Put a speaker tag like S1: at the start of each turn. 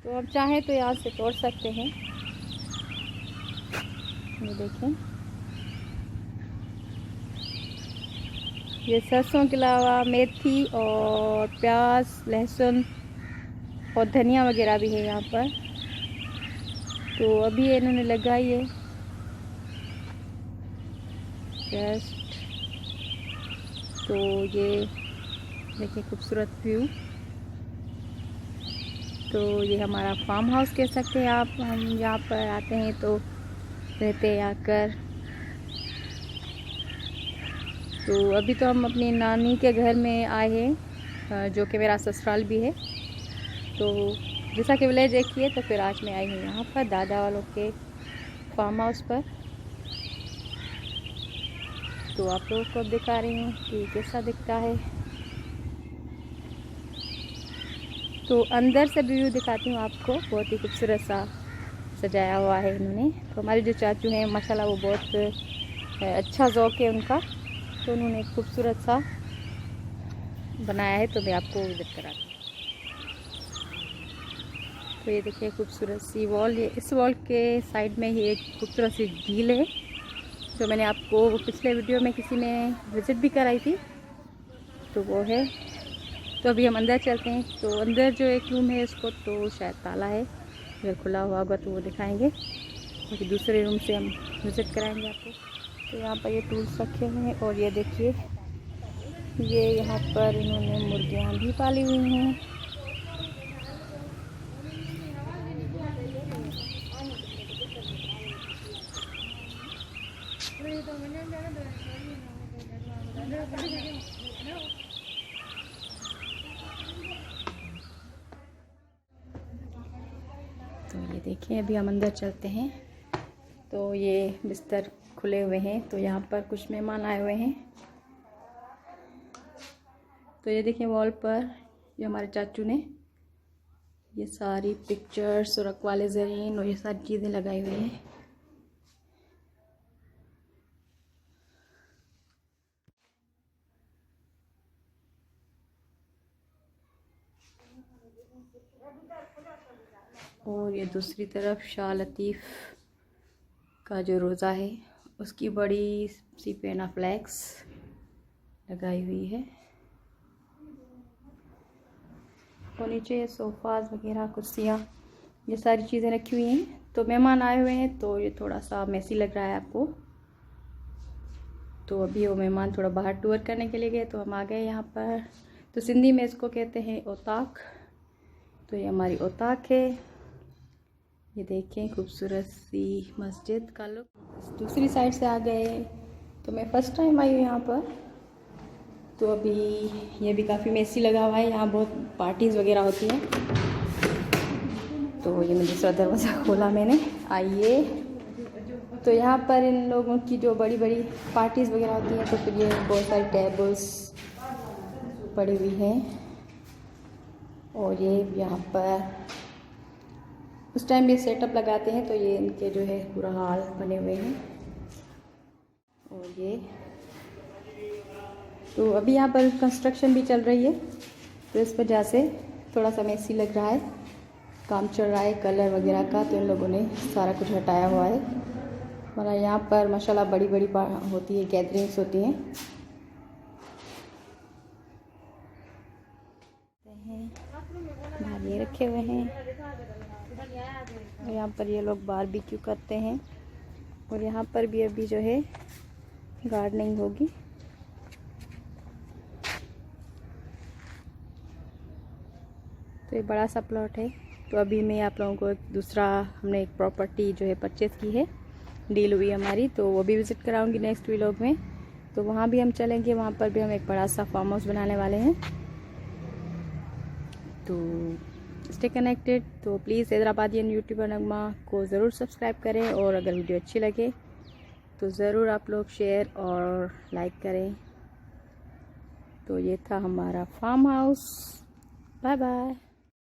S1: तो आप चाहें तो यहाँ से तोड़ सकते हैं। ये देखें, ये सरसों के अलावा मेथी और प्याज, लहसुन और धनिया वगैरह भी है यहाँ पर। तो अभी इन्होंने लगाई है जस्ट। तो ये देखिए खूबसूरत व्यू। तो ये हमारा फार्म हाउस कह सकते हैं आप। हम यहाँ पर आते हैं तो रहते हैं आकर। तो अभी तो हम अपनी नानी के घर में आए हैं, जो कि मेरा ससुराल भी है। तो जैसा कि विलेज देखिए, तो फिर आज मैं आई हूँ यहाँ पर दादा वालों के फार्म हाउस पर। तो आप लोगों को अब दिखा रही हूँ कि कैसा दिखता है। तो अंदर से व्यू दिखाती हूँ आपको। बहुत ही खूबसूरत सा सजाया हुआ है इन्होंने। तो हमारे जो चाचू हैं माशाल्लाह, वो बहुत अच्छा ज़ौक़ है उनका। तो उन्होंने एक खूबसूरत सा बनाया है। तो मैं आपको विजिट कराती हूँ। तो ये देखिए खूबसूरत सी वॉल। ये इस वॉल के साइड में ही एक खूबसूरत सी झील है, जो मैंने आपको पिछले वीडियो में किसी में विज़िट भी कराई थी। तो वो है। तो अभी हम अंदर चलते हैं। तो अंदर जो एक रूम है उसको तो शायद ताला है, अगर खुला हुआ होगा तो वो दिखाएंगे। क्योंकि दूसरे रूम से हम विज़िट कराएंगे आपको। तो यहाँ पर ये टूल्स रखे हुए हैं। और ये देखिए, ये यहाँ पर इन्होंने मुर्गियाँ भी पाली हुई हैं। तो ये देखिए, अभी हम अंदर चलते हैं। तो ये बिस्तर खुले हुए हैं। तो यहाँ पर कुछ मेहमान आए हुए हैं। तो ये देखिए वॉल पर ये हमारे चाचू ने ये सारी पिक्चर्स और अक़वाले ज़रीन और ये सारी चीज़ें लगाई हुई हैं। और ये दूसरी तरफ शाह लतीफ़ का जो रोज़ा है उसकी बड़ी सी पेना फ्लैक्स लगाई हुई है। और नीचे ये सोफ़ाज़ वगैरह, कुर्सियाँ, ये सारी चीज़ें रखी हुई हैं। तो मेहमान आए हुए हैं तो ये थोड़ा सा मेसी लग रहा है आपको। तो अभी वो मेहमान थोड़ा बाहर टूर करने के लिए गए, तो हम आ गए यहाँ पर। तो सिंधी में इसको कहते हैं औताक। तो ये हमारी औताक है। ये देखें खूबसूरत सी मस्जिद का लुक। दूसरी साइड से आ गए। तो मैं फ़र्स्ट टाइम आई हूँ यहाँ पर। तो अभी ये भी काफ़ी मेसी लगा हुआ है। यहाँ बहुत पार्टीज़ वगैरह होती हैं। तो ये मैं दूसरा दरवाज़ा खोला मैंने, आइए। तो यहाँ पर इन लोगों की जो बड़ी बड़ी पार्टीज़ वगैरह होती हैं, तो फिर ये बहुत सारी टेबल्स पड़ी हुई हैं। और ये यहाँ पर उस टाइम ये सेटअप लगाते हैं। तो ये इनके जो है पूरा हाल बने हुए हैं। और ये तो अभी यहाँ पर कंस्ट्रक्शन भी चल रही है, तो इस वजह से थोड़ा सा मेसी लग रहा है। काम चल रहा है कलर वगैरह का, तो इन लोगों ने सारा कुछ हटाया हुआ है। वरना यहाँ पर माशाल्लाह बड़ी बड़ी होती है, गैदरिंग्स होती हैं। बाहर ये रखे हुए हैं। यहाँ पर ये लोग बारबेक्यू करते हैं। और यहाँ पर भी अभी जो है गार्डनिंग होगी। तो ये बड़ा सा प्लॉट है। तो अभी मैं आप लोगों को हमने एक प्रॉपर्टी जो है परचेज़ की है, डील हुई हमारी। तो वो भी विज़िट कराऊंगी नेक्स्ट व्लॉग में। तो वहाँ भी हम चलेंगे। वहाँ पर भी हम एक बड़ा सा फार्म हाउस बनाने वाले हैं। तो स्टे कनेक्टेड। तो प्लीज़ हैदराबादियन यूट्यूबर नगमा को ज़रूर सब्सक्राइब करें। और अगर वीडियो अच्छी लगे तो ज़रूर आप लोग शेयर और लाइक करें। तो ये था हमारा फार्म हाउस। Bye bye.